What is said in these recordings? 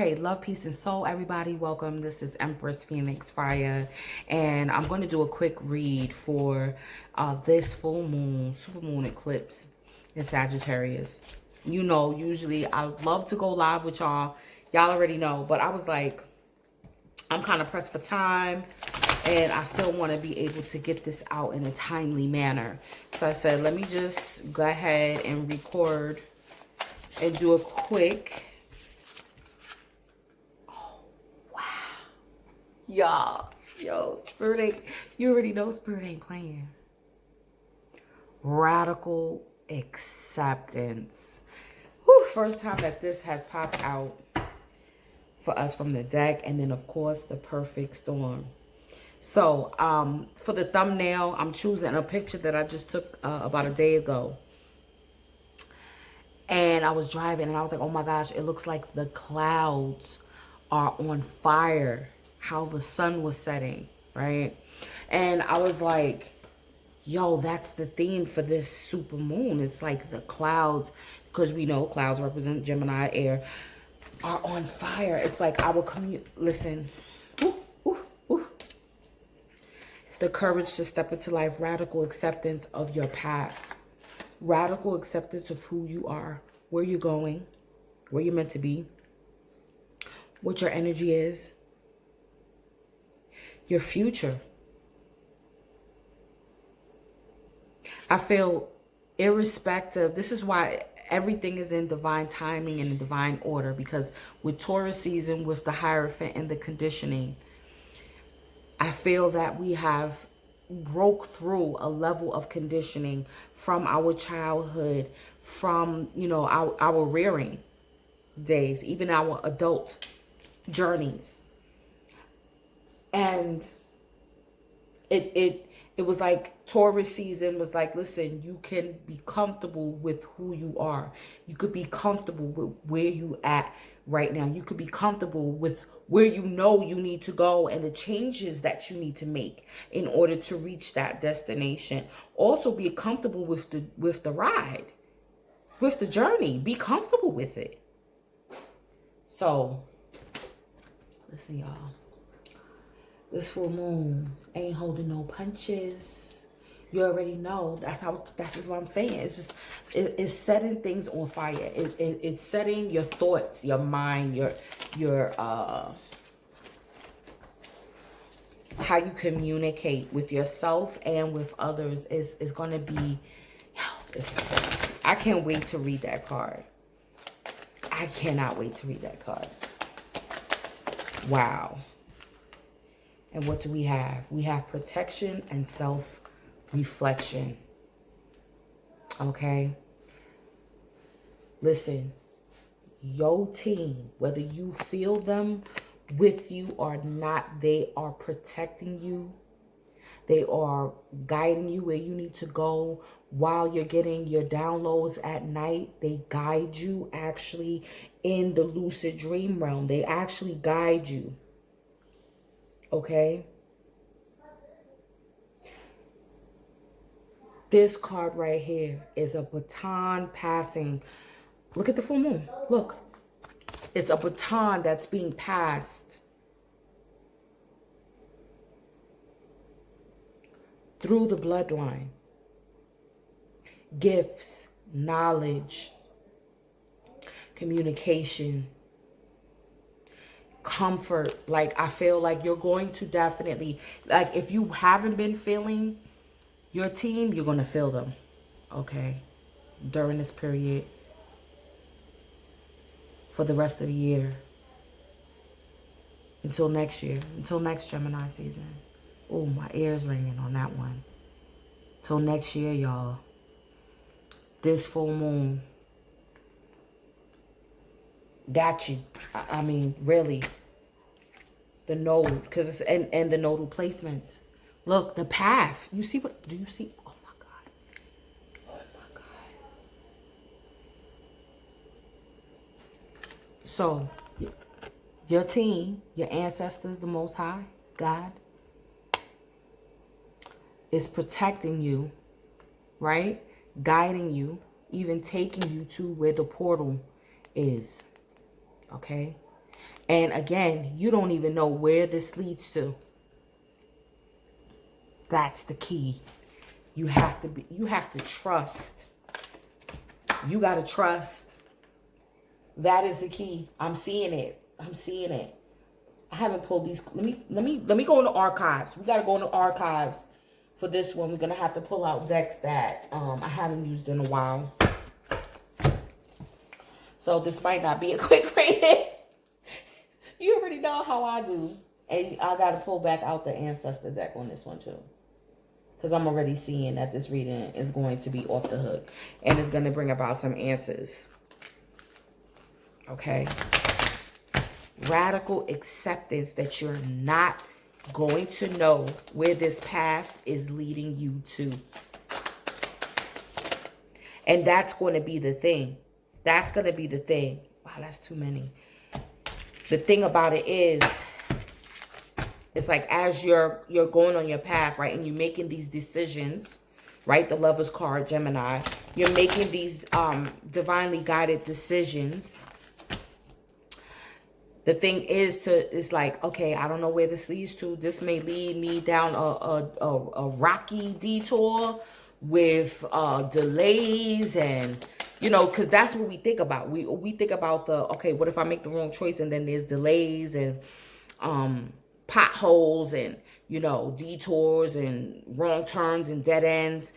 Okay, love, peace, and soul, everybody. Welcome. This is Empress Phoenix Fire, and I'm going to do a quick read for this full moon, super moon eclipse in Sagittarius. You know, usually I would love to go live with y'all. Y'all already know, but I was like, I'm kind of pressed for time, and I still want to be able to get this out in a timely manner. So I said, let me just go ahead and record and do a quick. Y'all, yo, Spirit ain't, you already know Spirit ain't playing. Radical acceptance. Whew, first time that this has popped out for us from the deck. And then, of course, the perfect storm. So, for the thumbnail, I'm choosing a picture that I just took about a day ago. And I was driving and I was like, oh my gosh, it looks like the clouds are on fire. How the sun was setting, right? And I was like, yo, that's the theme for this super moon. It's like the clouds, because we know clouds represent Gemini air, are on fire. It's like our listen, ooh, ooh, ooh. The courage to step into life, radical acceptance of your path, radical acceptance of who you are, where you're going, where you're meant to be, what your energy is, your future. I feel irrespective. This is why everything is in divine timing and in divine order, because with Taurus season, with the Hierophant and the conditioning, I feel that we have broke through a level of conditioning from our childhood, from, you know, our rearing days, even our adult journeys. And it was like Taurus season was like, listen, you can be comfortable with who you are. You could be comfortable with where you at right now. You could be comfortable with where you know you need to go and the changes that you need to make in order to reach that destination. Also be comfortable with the ride, with the journey. Be comfortable with it. So, listen, y'all. This full moon ain't holding no punches. You already know. That's just what I'm saying. It's just, it's setting things on fire. It's setting your thoughts, your mind, your how you communicate with yourself and with others is going to be, I can't wait to read that card. I cannot wait to read that card. Wow. And what do we have? We have protection and self-reflection. Okay? Listen, your team, whether you feel them with you or not, they are protecting you. They are guiding you where you need to go while you're getting your downloads at night. They guide you actually in the lucid dream realm. They actually guide you. Okay? This card right here is a baton passing. Look at the full moon. Look. It's a baton that's being passed through the bloodline. Gifts, knowledge, communication, comfort. Like, I feel like you're going to definitely, like, if you haven't been feeling your team, you're going to feel them, okay, during this period, for the rest of the year, until next year, until next Gemini season. Oh, my ears ringing on that one. Till next year, y'all. This full moon got you. I mean, really. The node, because it's and the nodal placements. Look, the path. You see what? Do you see? Oh my God. Oh my God. So, your team, your ancestors, the Most High, God, is protecting you, right? Guiding you, even taking you to where the portal is, okay? And again, you don't even know where this leads to. That's the key. You have to trust. You got to trust. That is the key. I'm seeing it. I'm seeing it. I haven't pulled these. Let me go into archives. We got to go into archives for this one. We're going to have to pull out decks that I haven't used in a while. So this might not be a quick reading. You already know how I do. And I got to pull back out the ancestor deck on this one too. Because I'm already seeing that this reading is going to be off the hook. And it's going to bring about some answers. Okay. Radical acceptance that you're not going to know where this path is leading you to. And that's going to be the thing. That's going to be the thing. Wow, that's too many. The thing about it is, it's like as you're going on your path, right? And you're making these decisions, right? The Lover's card, Gemini. You're making these divinely guided decisions. The thing is like, okay, I don't know where this leads to. This may lead me down a rocky detour with delays and, you know, because that's what we think about. We think about okay, what if I make the wrong choice and then there's delays and potholes and, you know, detours and wrong turns and dead ends.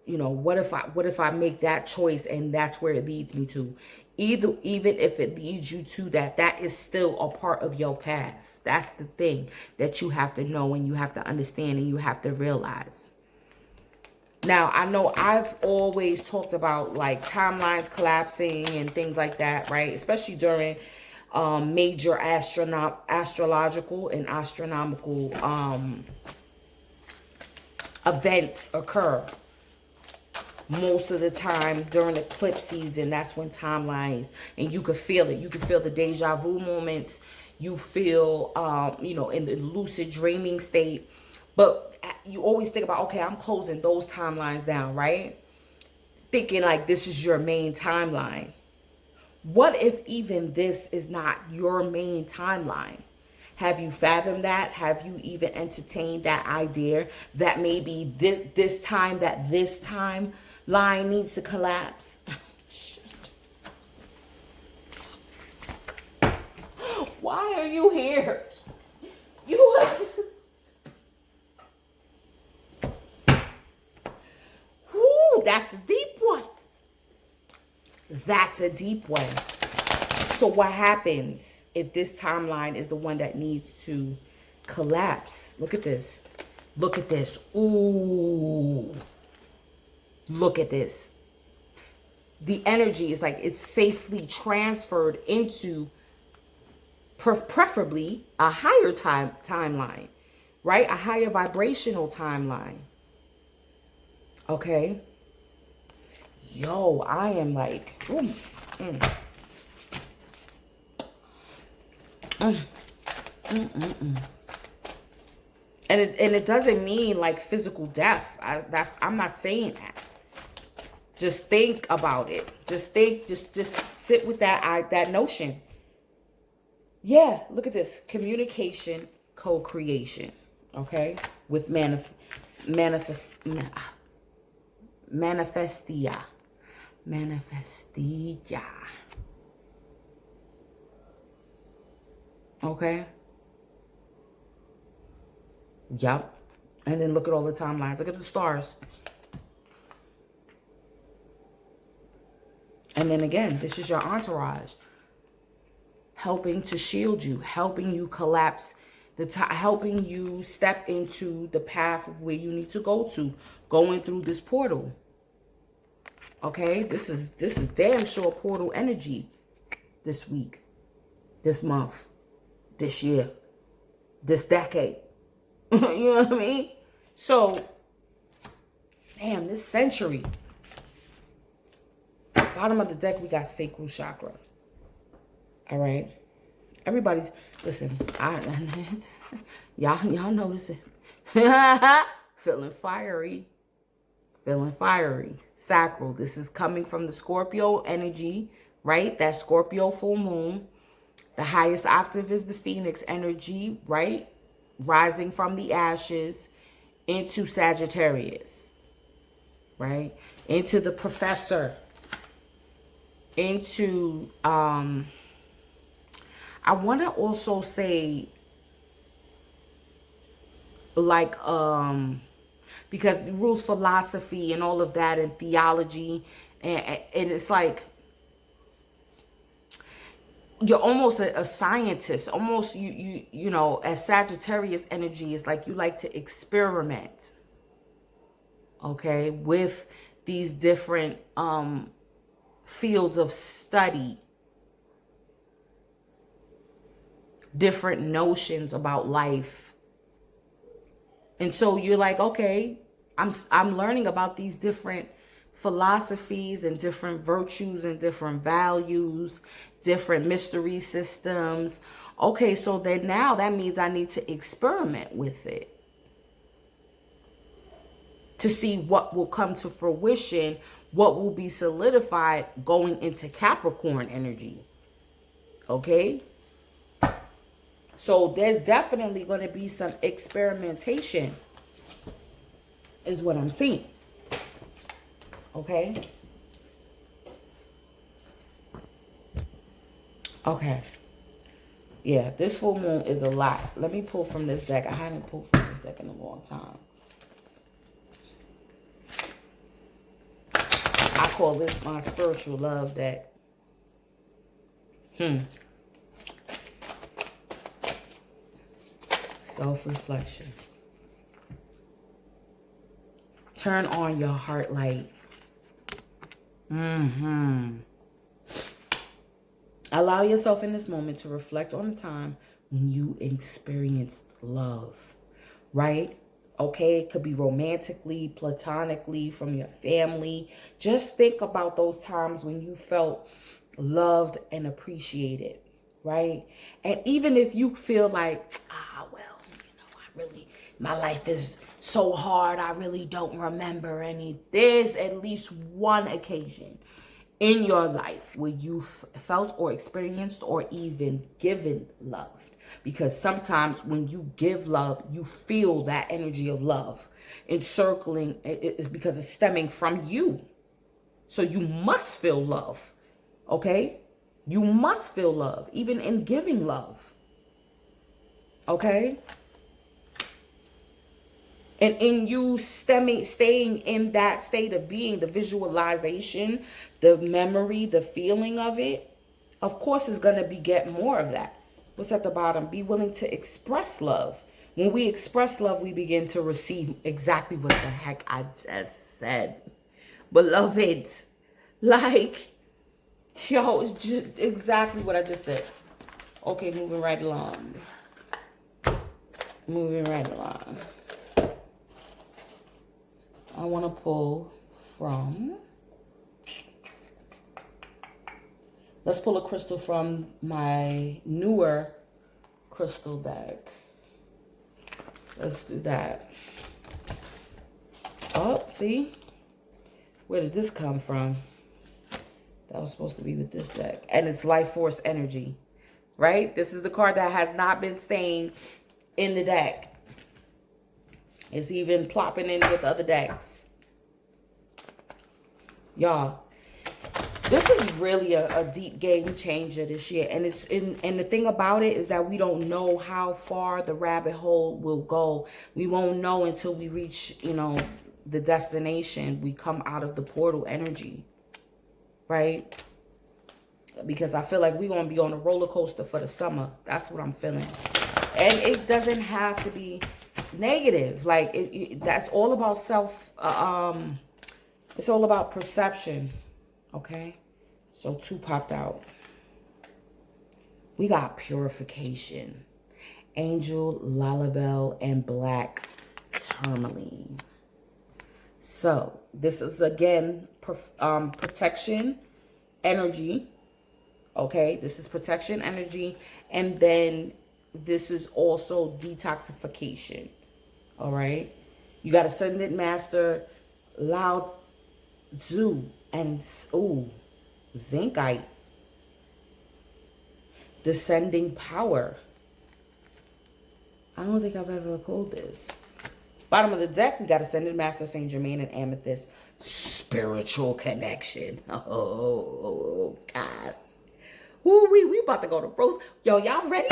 You know, what if I make that choice and that's where it leads me to? Even if it leads you to that is still a part of your path. That's the thing that you have to know and you have to understand and you have to realize. Now, I know I've always talked about like timelines collapsing and things like that, right? Especially during major astrological and astronomical events occur. Most of the time during eclipse season, that's when timelines, and you could feel it. You can feel the deja vu moments. You feel, you know, in the lucid dreaming state. But you always think about, okay, I'm closing those timelines down, right? Thinking like this is your main timeline. What if even this is not your main timeline? Have you fathomed that? Have you even entertained that idea that maybe this timeline needs to collapse? Shit. Why are you here? Whoo, that's a deep one. That's a deep one. So what happens if this timeline is the one that needs to collapse? Look at this. Look at this. Ooh. Look at this. The energy is like it's safely transferred into preferably a higher timeline, right? A higher vibrational timeline. Okay. Yo, I am like, And it doesn't mean like physical death. I'm not saying that. Just think about it. Just think. Just sit with that notion. Yeah, look at this. Communication, co-creation. Okay, with manifestia. Okay. Yep. And then look at all the timelines. Look at the stars. And then again, this is your entourage. Helping to shield you. Helping you collapse. Helping you step into the path of where you need to go to. Going through this portal. Okay? This is damn sure portal energy. This week. This month. This year. This decade. You know what I mean? So, damn, this century. Bottom of the deck, we got sacral chakra. All right. Everybody's, listen, y'all notice it. Feeling fiery. Feeling fiery. Sacral. This is coming from the Scorpio energy, right? That Scorpio full moon. The highest octave is the Phoenix energy, right? Rising from the ashes into Sagittarius, right? Into the professor, into, I want to also say, like, because it rules philosophy and all of that and theology. And it's like, you're almost a scientist, almost you know, as Sagittarius energy is like you like to experiment, okay, with these different fields of study, different notions about life. And so you're like, okay, I'm learning about these different philosophies and different virtues and different values, different mystery systems. Okay, so then now that means I need to experiment with it to see what will come to fruition, what will be solidified going into Capricorn energy. Okay? So there's definitely going to be some experimentation, is what I'm seeing. Okay? Okay. Yeah, this full moon is a lot. Let me pull from this deck. I haven't pulled from this deck in a long time. I call this my spiritual love deck. Self-reflection. Turn on your heart light. Allow yourself in this moment to reflect on the time when you experienced love, right? Okay, it could be romantically, platonically, from your family. Just think about those times when you felt loved and appreciated, right? And even if you feel like, well, you know, I really, my life is so hard, I really don't remember any. There's at least one occasion in your life where you felt or experienced or even given love. Because sometimes when you give love, you feel that energy of love encircling. It's because it's stemming from you. So you must feel love. Okay? You must feel love, even in giving love. Okay? And in you staying in that state of being, the visualization, the memory, the feeling of it, of course is going to beget more of that. What's at the bottom? Be willing to express love. When we express love, we begin to receive exactly what the heck I just said. Beloved, like, yo, it's just exactly what I just said. Okay, moving right along. Moving right along. I want to pull from, let's pull a crystal from my newer crystal bag. Let's do that. Oh, see? Where did this come from? That was supposed to be with this deck. And it's life force energy, right? This is the card that has not been staying in the deck. It's even plopping in with other decks. Y'all, this is really a deep game changer this year. And and the thing about it is that we don't know how far the rabbit hole will go. We won't know until we reach, you know, the destination. We come out of the portal energy, right? Because I feel like we're going to be on a roller coaster for the summer. That's what I'm feeling. And it doesn't have to be negative. Like, that's all about it's all about perception. Okay? So 2 popped out. We got purification. Angel, Lalabelle, and Black Tourmaline. So this is, again, protection energy. Okay? This is protection energy. And then this is also detoxification. All right? You got Ascendant Master, Lao Tzu, and Zincite. Descending power. I don't think I've ever pulled this. Bottom of the deck, we got Ascended Master, Saint Germain, and Amethyst. Spiritual connection. Oh, gosh. Ooh, we about to go to bros. Yo, y'all ready?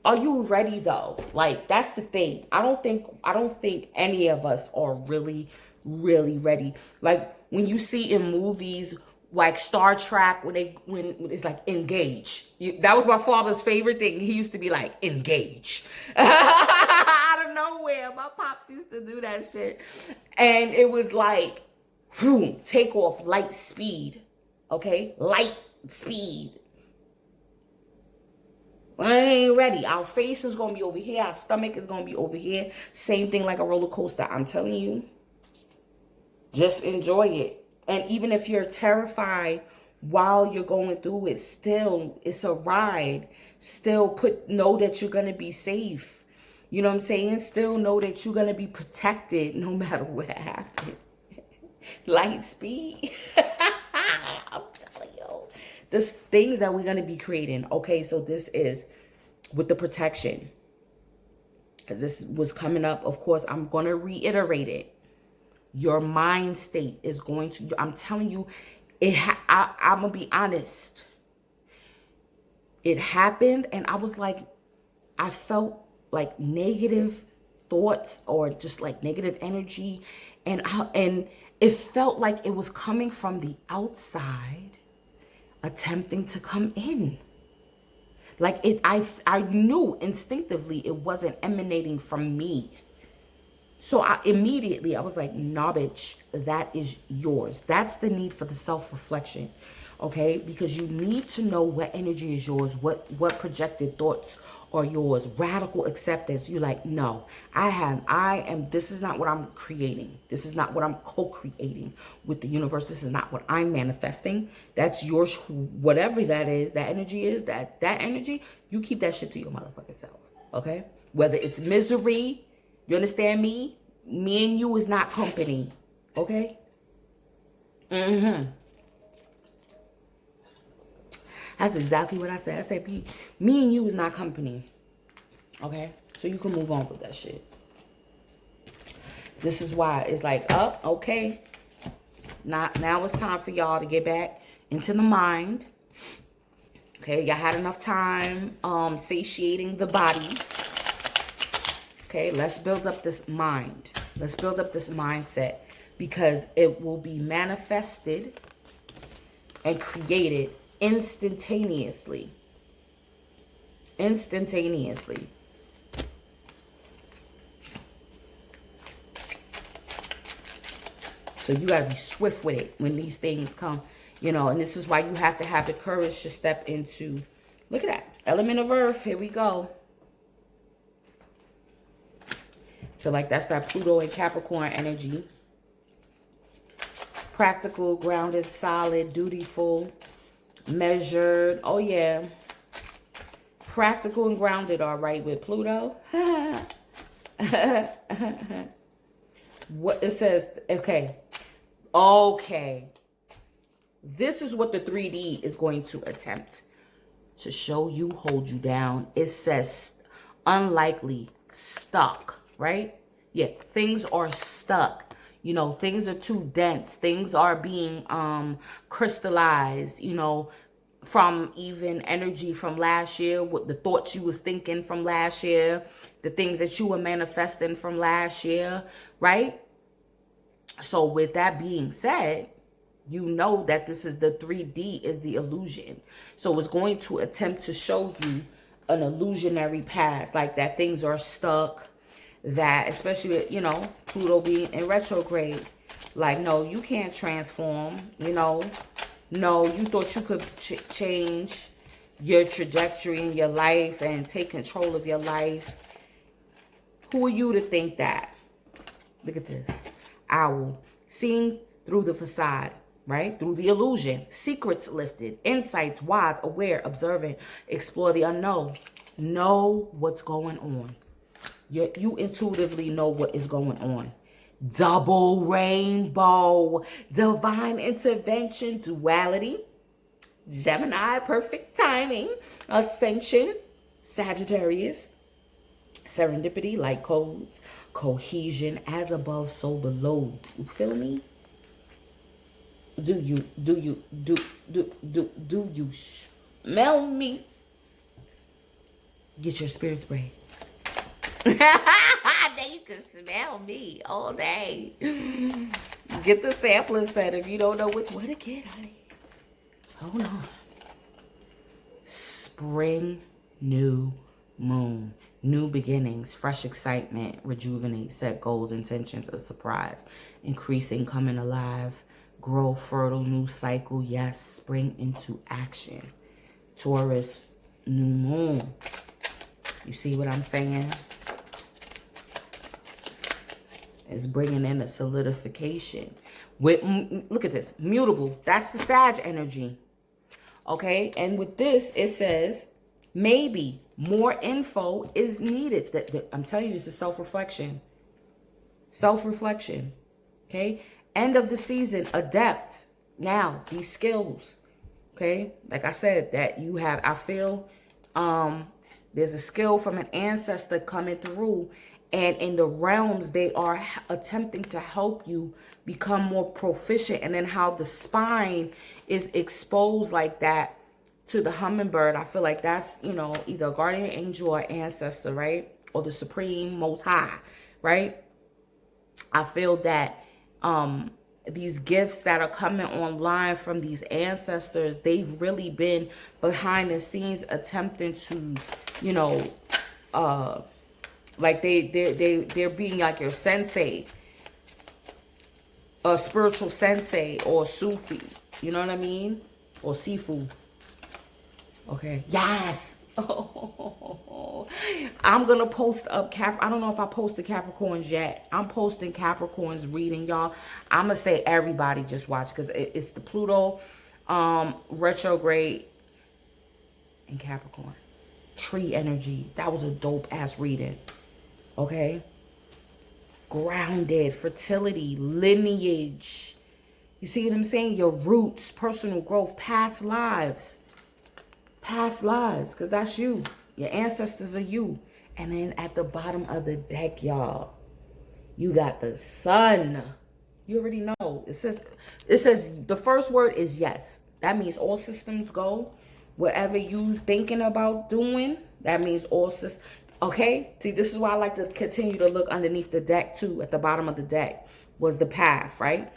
Are you ready though? Like, that's the thing. I don't think any of us are really ready. Like, when you see in movies like Star Trek, when it's like engage. That was my father's favorite thing. He used to be like, engage. Out of nowhere. My pops used to do that shit. And it was like, boom, take off, light speed. Okay? Light speed. I ain't ready. Our face is going to be over here. Our stomach is going to be over here. Same thing like a roller coaster. I'm telling you. Just enjoy it. And even if you're terrified while you're going through it, still, it's a ride. Still know that you're going to be safe. You know what I'm saying? Still know that you're going to be protected no matter what happens. Light speed. I'm telling you. There's things that we're going to be creating. Okay, so this is with the protection. Because this was coming up. Of course, I'm going to reiterate it. Your mind state is going to, I'm telling you, I'm going to be honest. It happened and I was like, I felt like negative thoughts or just like negative energy. And it felt like it was coming from the outside, attempting to come in. Like I knew instinctively it wasn't emanating from me. So I was like, nah, bitch, that is yours. That's the need for the self-reflection, okay? Because you need to know what energy is yours, what projected thoughts are yours. Radical acceptance. You're like, no, this is not what I'm creating. This is not what I'm co-creating with the universe. This is not what I'm manifesting. That's yours, whatever that is, that energy is, that energy, you keep that shit to your motherfucking self, okay? Whether it's misery, you understand me? Me and you is not company. Okay? That's exactly what I said. I said, me and you is not company. Okay? So you can move on with that shit. This is why it's like, okay. Now it's time for y'all to get back into the mind. Okay? Y'all had enough time satiating the body. Okay, let's build up this mind. Let's build up this mindset because it will be manifested and created instantaneously. Instantaneously. So you got to be swift with it when these things come, you know, and this is why you have to have the courage to step into, look at that, element of earth. Here we go. Feel like that's that Pluto and Capricorn energy. Practical, grounded, solid, dutiful, measured. Oh, yeah. Practical and grounded, all right, with Pluto. What it says, okay. Okay. This is what the 3D is going to attempt to show you, hold you down. It says unlikely, stuck. Right? Yeah, things are stuck. You know, things are too dense. Things are being crystallized, you know, from even energy from last year, what the thoughts you was thinking from last year, the things that you were manifesting from last year, right? So with that being said, you know that this is the 3D is the illusion. So it's going to attempt to show you an illusionary past, like that things are stuck. That, especially, you know, Pluto being in retrograde. Like, no, you can't transform, you know. No, you thought you could change your trajectory in your life and take control of your life. Who are you to think that? Look at this. Owl. Seeing through the facade, right? Through the illusion. Secrets lifted. Insights, wise, aware, observant. Explore the unknown. Know what's going on. You intuitively know what is going on. Double rainbow, divine intervention, duality, Gemini, perfect timing. Ascension, Sagittarius. Serendipity, like codes. Cohesion, as above, so below. You feel me? Do you smell me? Get your spirit spray. Then you can smell me all day. Get the sampler set if you don't know which way to get, honey. Hold on. Spring, new moon. New beginnings, fresh excitement, rejuvenate, set goals, intentions, a surprise. Increasing, coming alive, grow, fertile, new cycle. Yes, spring into action. Taurus, new moon. You see what I'm saying? It's bringing in a solidification. With, look at this, mutable. That's the Sag energy. Okay, and with this, it says, maybe more info is needed. I'm telling you, it's a self-reflection. Self-reflection. Okay, end of the season, adept. Now, these skills. Okay, like I said, that you have, I feel there's a skill from an ancestor coming through, and in the realms they are attempting to help you become more proficient. And then how the spine is exposed like that to the hummingbird, I feel like that's, you know, either a guardian angel or ancestor, right? Or the supreme most high, right? I feel that these gifts that are coming online from these ancestors, they've really been behind the scenes attempting to, you know, like they're being like your sensei, a spiritual sensei or Sufi, you know what I mean? Or Sifu. Okay. Yes. Oh, I'm gonna post up I don't know if I posted Capricorns yet. I'm posting Capricorns reading, y'all. I'm gonna say everybody just watch, because it's the Pluto retrograde in Capricorn. Tree energy. That was a dope ass reading. Okay. Grounded, fertility, lineage. You see what I'm saying? Your roots, personal growth, past lives. Past lives, because that's you. Your ancestors are you. And then at the bottom of the deck, y'all, you got the sun. You already know. It says the first word is yes. That means all systems go. Whatever you thinking about doing, that means all systems. Okay? See, this is why I like to continue to look underneath the deck too. At the bottom of the deck was the path, right?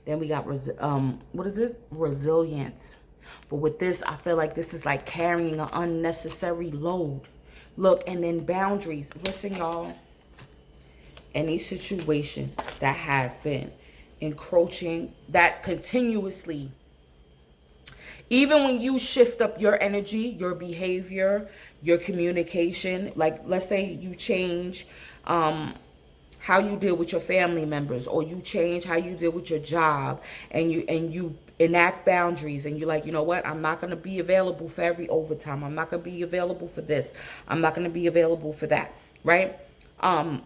Then we got, what is this? Resilience. But with this, I feel like this is like carrying an unnecessary load. Look, and then boundaries. Listen, y'all. Any situation that has been encroaching, that continuously, even when you shift up your energy, your behavior, your communication, like let's say you change how you deal with your family members, or you change how you deal with your job, and you enact boundaries, and you're like, you know what, I'm not going to be available for every overtime. I'm not going to be available for this. I'm not going to be available for that, right? And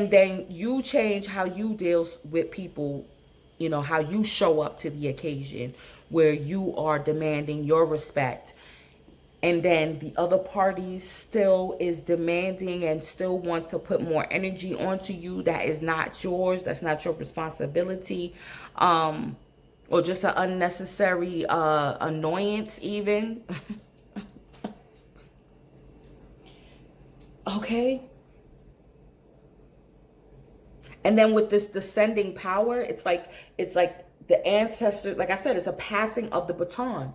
then you change how you deal with people, you know, how you show up to the occasion where you are demanding your respect. And then the other party still is demanding and still wants to put more energy onto you that is not yours, that's not your responsibility, or just an unnecessary annoyance even. Okay. And then with this descending power, it's like the ancestor, like I said, it's a passing of the baton.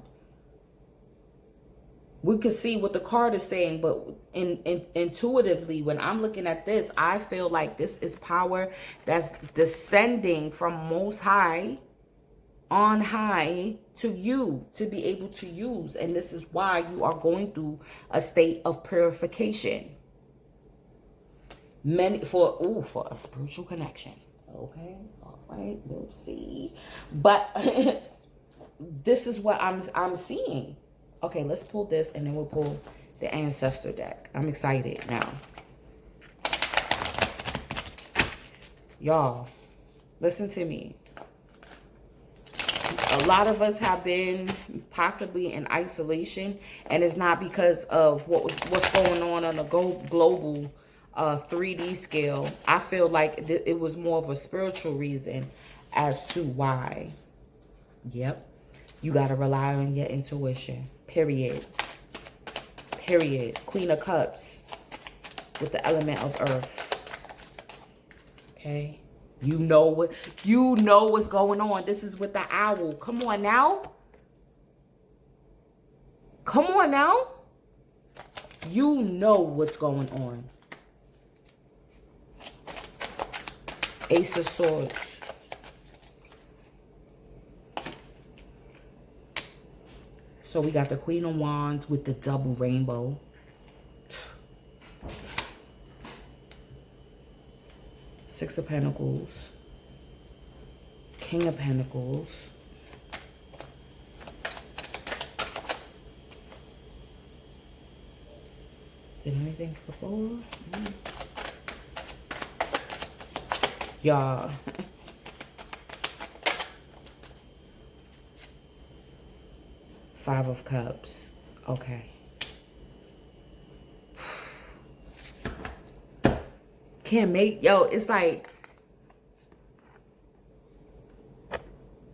We could see what the card is saying, but intuitively, when I'm looking at this, I feel like this is power that's descending from Most High, on high, to you to be able to use. And this is why you are going through a state of purification. For a spiritual connection. Okay, all right, we'll see. But this is what I'm seeing. Okay, let's pull this, and then we'll pull the ancestor deck. I'm excited now. Y'all, listen to me. A lot of us have been possibly in isolation, and it's not because of what's going on a global 3D scale. I feel like it was more of a spiritual reason as to why. Yep. You got to rely on your intuition. Period. Period. Queen of Cups with the element of earth. Okay. You know what's going on. This is with the owl. Come on now. Come on now. You know what's going on. Ace of Swords. So we got the Queen of Wands with the double rainbow. Six of Pentacles. King of Pentacles. Did anything flip over? Y'all. Five of Cups. Okay. Can't make, yo, it's like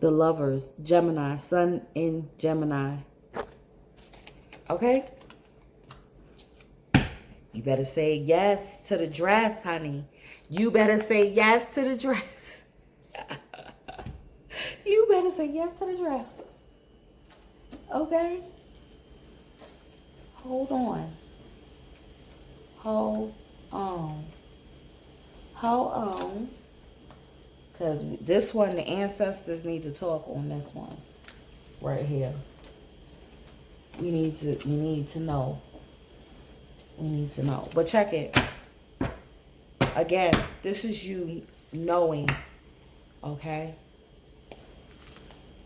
the Lovers, Gemini, Sun in Gemini. Okay? You better say yes to the dress, honey. You better say yes to the dress. You better say yes to the dress. Okay? Hold on. Hold on. Hold on. Because this one, the ancestors need to talk on this one. Right here. We need to know. We need to know. But check it. Again, this is you knowing. Okay?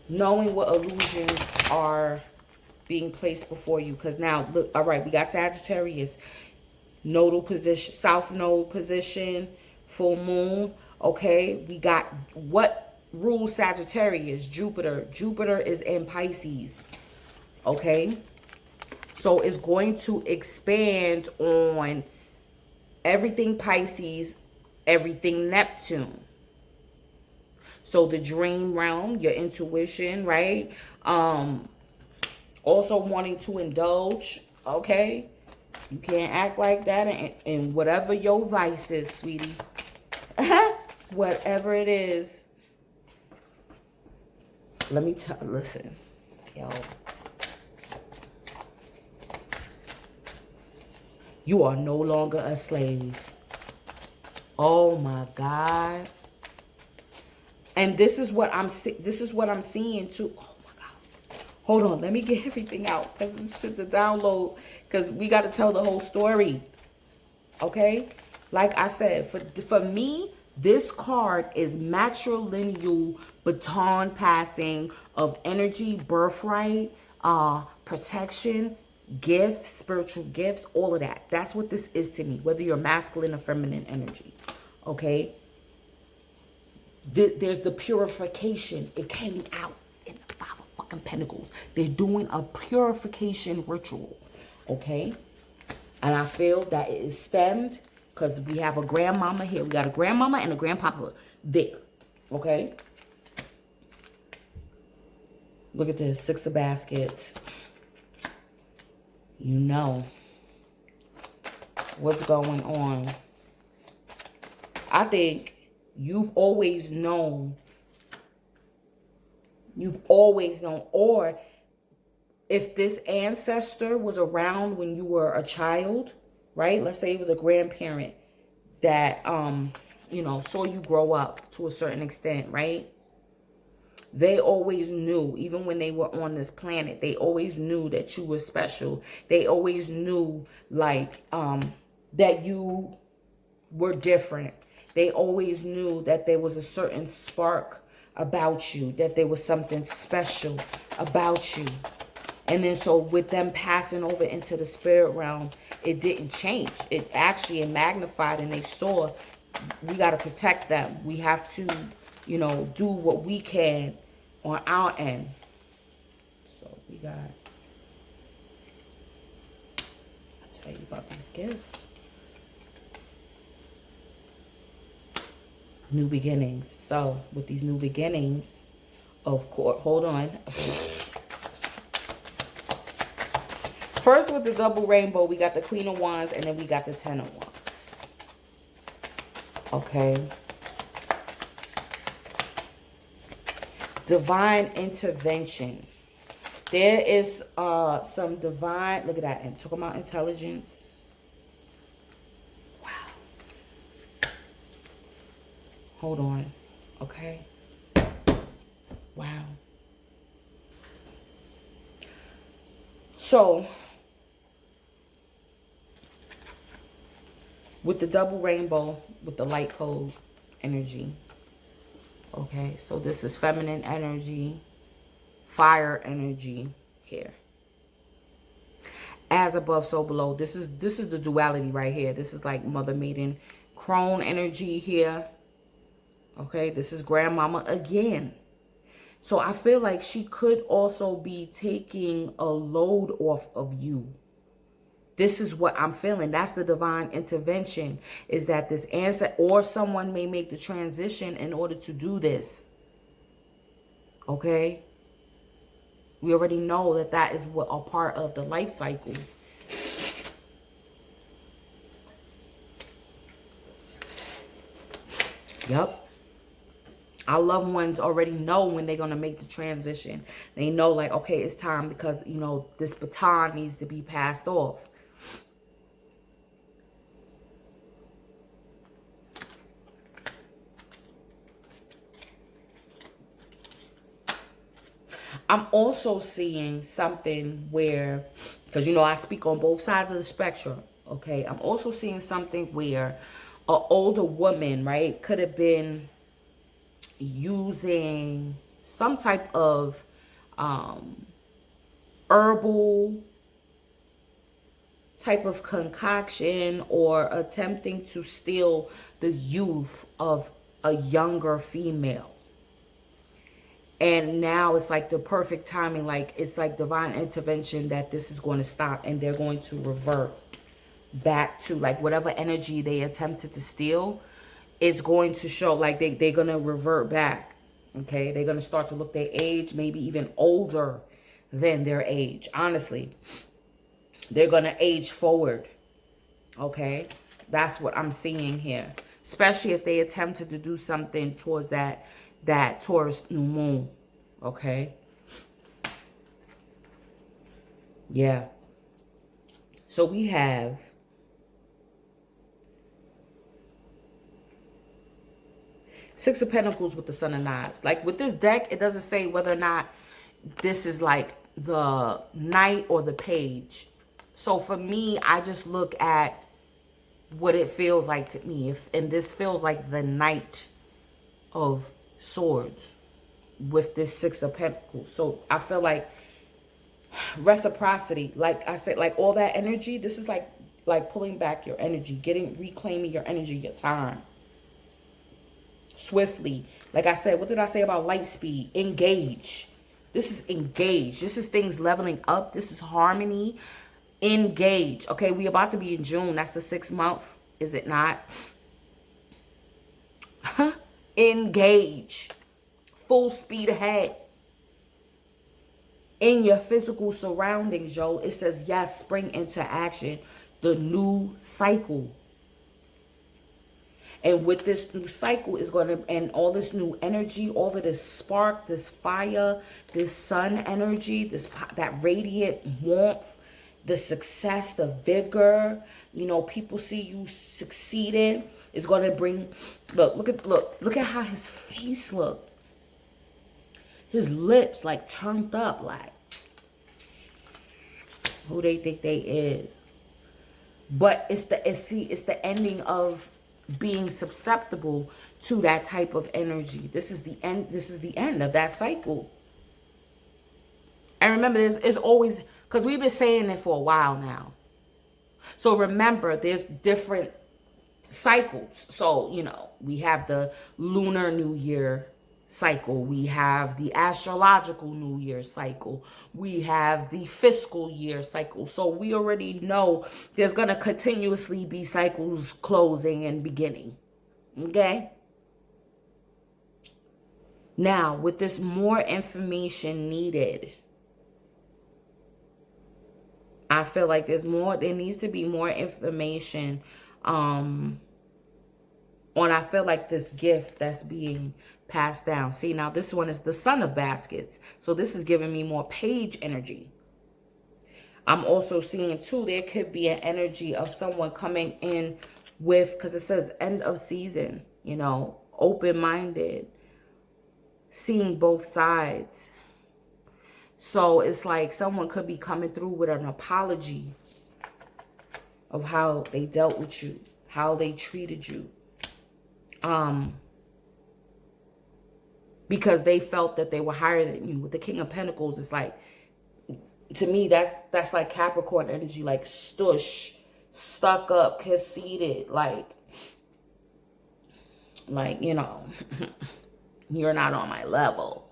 Knowing what illusions are being placed before you. Because now, look, all right, we got Sagittarius. Nodal position, south node position. Full moon, okay? We got what rules Sagittarius? Jupiter. Jupiter is in Pisces, okay? So it's going to expand on everything Pisces, everything Neptune. So the dream realm, your intuition, right? Also wanting to indulge, okay? You can't act like that and whatever your vice is, sweetie. Whatever it is. Let me tell, listen, yo. You are no longer a slave. Oh my God. And this is what I'm seeing too. Oh my God. Hold on, let me get everything out because this shit to download because we got to tell the whole story. Okay? Like I said, for me, this card is matrilineal baton passing of energy, birthright, protection, gifts, spiritual gifts, all of that. That's what this is to me, whether you're masculine or feminine energy. Okay? There's the purification. It came out in the Five of fucking Pentacles. They're doing a purification ritual. Okay? And I feel that it is stemmed because we have a grandmama here. We got a grandmama and a grandpapa there. Okay? Look at this. Six of Baskets. You know what's going on. I think you've always known. You've always known. Or if this ancestor was around when you were a child, right? Let's say it was a grandparent that, you know, saw you grow up to a certain extent, right? They always knew, even when they were on this planet, they always knew that you were special. They always knew, like, that you were different. They always knew that there was a certain spark about you, that there was something special about you. And then so with them passing over into the spirit realm, it didn't change. It actually magnified, and they saw we got to protect them. We have to, you know, do what we can on our end. So we got, I'll tell you about these gifts. New beginnings. So with these new beginnings, of course, hold on. First with the double rainbow, we got the Queen of Wands, and then we got the Ten of Wands. Okay. Divine intervention. There is some divine, look at that, and talking about intelligence. Wow. Hold on. Okay. Wow. So, with the double rainbow, with the light code energy. Okay, so this is feminine energy, fire energy here. As above, so below. This is the duality right here. This is like mother maiden crone energy here. Okay, this is grandmama again. So I feel like she could also be taking a load off of you. This is what I'm feeling. That's the divine intervention, is that this answer, or someone may make the transition in order to do this. Okay? We already know that that is what a part of the life cycle. Yep. Our loved ones already know when they're going to make the transition. They know, like, okay, it's time because, you know, this baton needs to be passed off. I'm also seeing something where, because, you know, I speak on both sides of the spectrum, okay? I'm also seeing something where an older woman, right, could have been using some type of herbal type of concoction, or attempting to steal the youth of a younger female. And now it's like the perfect timing, like it's like divine intervention that this is going to stop, and they're going to revert back to like whatever energy they attempted to steal. It's going to show, like they're going to revert back. Okay, they're going to start to look their age, maybe even older than their age. Honestly, they're going to age forward. Okay, that's what I'm seeing here, especially if they attempted to do something towards that Taurus new moon. Okay. Yeah. So we have Six of Pentacles with the Son of Knives. Like with this deck, it doesn't say whether or not this is like the Knight or the Page. So for me, I just look at what it feels like to me. And this feels like the Knight of Swords with this Six of Pentacles. So I feel like reciprocity, like I said, like all that energy, this is like pulling back your energy, reclaiming your energy, your time swiftly. Like I said, what did I say about light speed? Engage. This is engage. This is things leveling up. This is harmony. Engage. Okay, we about to be in June. That's the 6th month, is it not? Engage. Full speed ahead. In your physical surroundings, yo, it says, yes, spring into action. The new cycle. And with this new cycle is going to, and all this new energy, all of this spark, this fire, this sun energy, that radiant warmth, the success, the vigor, you know, people see you succeeding, is going to bring, look at how his face looked. His lips like turned up, like who they think they is. But it's the ending of being susceptible to that type of energy. This is the end. This is the end of that cycle. And remember, there's always, because we've been saying it for a while now. So remember, there's different cycles. So, you know, we have the Lunar New Year cycle. We have the astrological New Year cycle. We have the fiscal year cycle. So we already know there's going to continuously be cycles closing and beginning. Okay? Now, with this more information needed, I feel like there needs to be more information on, I feel like, this gift that's being passed down. See, now this one is the Son of Baskets. So this is giving me more page energy. I'm also seeing too, there could be an energy of someone coming in with, because it says end of season, you know, open-minded, seeing both sides. So it's like someone could be coming through with an apology of how they dealt with you, how they treated you. Because they felt that they were higher than you. With the King of Pentacles, it's like, to me, that's like Capricorn energy, like stush, stuck up, conceited, like, you know, you're not on my level.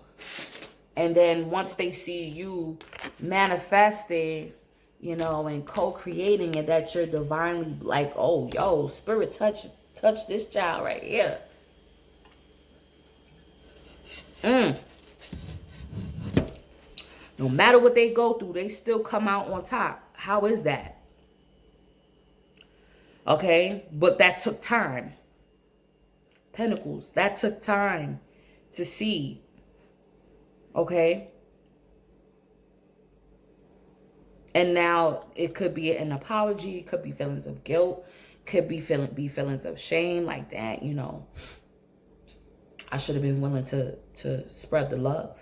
And then once they see you manifesting, you know, and co-creating it, that you're divinely like, oh, yo, spirit touch this child right here. No matter what they go through, they still come out on top. How is that? Okay, but that took time. Pentacles, that took time to see. Okay. And now it could be an apology, it could be feelings of guilt, could be feelings of shame, like that, you know. I should have been willing to spread the love.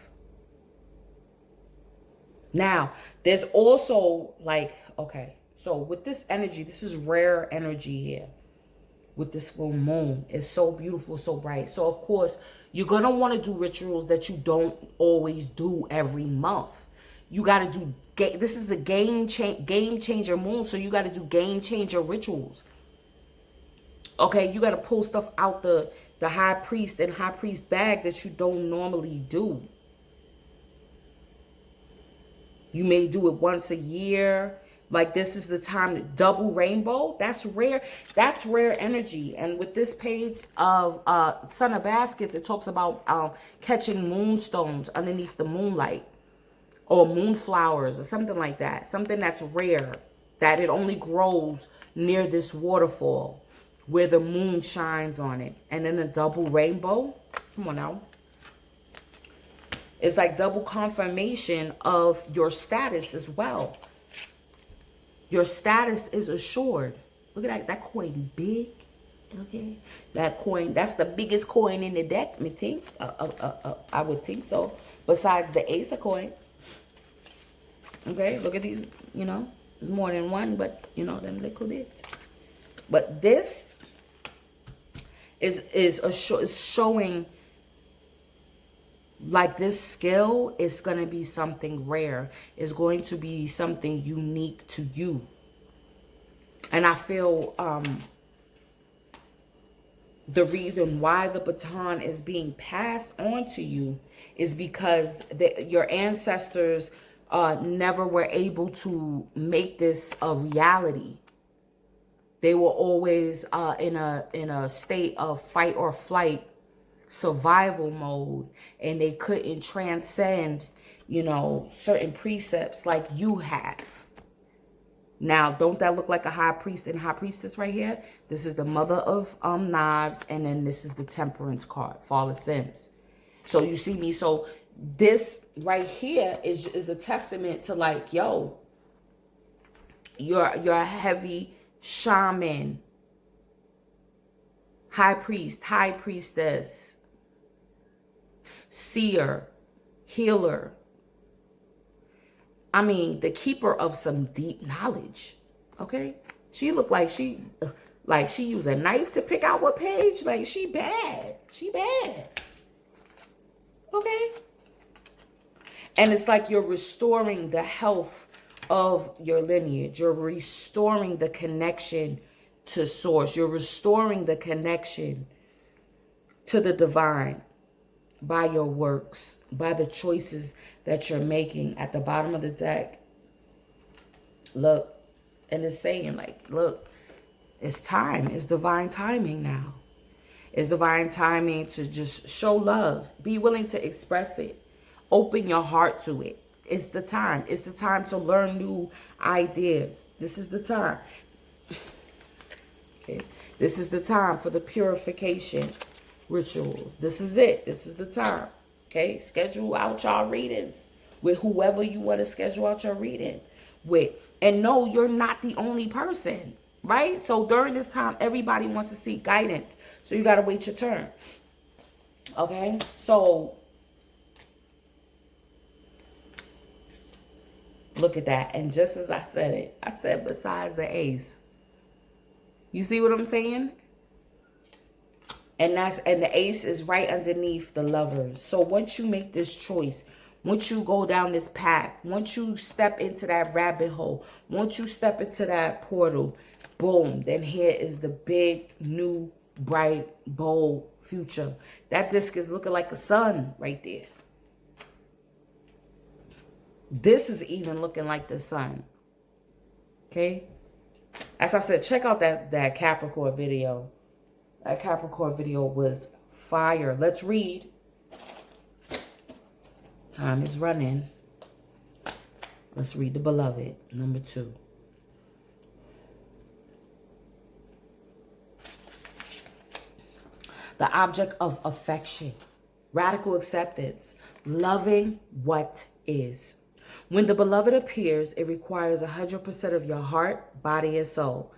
Now, there's also like, okay, so with this energy, this is rare energy here. With this full moon, it's so beautiful, so bright. So of course, you're going to want to do rituals that you don't always do every month. You got to do, this is a game changer moon, so you got to do game changer rituals. Okay, you got to pull stuff out the high priest and high priest bag that you don't normally do. You may do it once a year. Like, this is the time to double rainbow. That's rare. That's rare energy. And with this page of Son of Baskets, it talks about catching moonstones underneath the moonlight, or moonflowers, or something like that. Something that's rare, that it only grows near this waterfall where the moon shines on it. And then the double rainbow. Come on now. It's like double confirmation of your status as well. Your status is assured. Look at that coin, big. Okay, that coin, that's the biggest coin in the deck, I think. I would think so. Besides the ace of coins. Okay, look at these, you know. There's more than one, but, you know, them little bit. But this is showing, like, this skill is going to be something rare. It's going to be something unique to you. And I feel the reason why the baton is being passed on to you is because your ancestors never were able to make this a reality. They were always in a state of fight or flight, survival mode, and they couldn't transcend, you know, certain precepts like you have. Now, don't that look like a high priest and high priestess right here? This is the mother of knives, and then this is the temperance card, Fall of Sims. So you see me, so this right here is a testament to, like, yo, you're a heavy shaman, high priest, high priestess, seer, healer. I mean, the keeper of some deep knowledge. Okay, she looked like she used a knife to pick out what page. Like, she bad. Okay, and it's like you're restoring the health of your lineage. You're restoring the connection to source. You're restoring the connection to the divine. by your works, by the choices that you're making. At the bottom of the deck, look, and it's saying like, look, it's time. It's divine timing now. It's divine timing to just show love. Be willing to express it. Open your heart to it. It's the time. It's the time to learn new ideas. This is the time. Okay. This is the time for the purification rituals. This is it. This is the time. Okay. Schedule out y'all readings with whoever you want to schedule out your reading with. And no, you're not the only person. Right? So during this time, everybody wants to seek guidance. So you got to wait your turn. Okay? So look at that. And just as I said it, I said besides the ace. You see what I'm saying? And the ace is right underneath the lovers. So once you make this choice, once you go down this path, once you step into that rabbit hole, once you step into that portal, boom, then here is the big, new, bright, bold future. That disc is looking like a sun right there. This is even looking like the sun. Okay? As I said, check out that Capricorn video. That Capricorn video was fire. Let's read. Time is running. Let's read the Beloved, number 2. The object of affection, radical acceptance, loving what is. When the beloved appears, it requires 100% of your heart, body, and soul.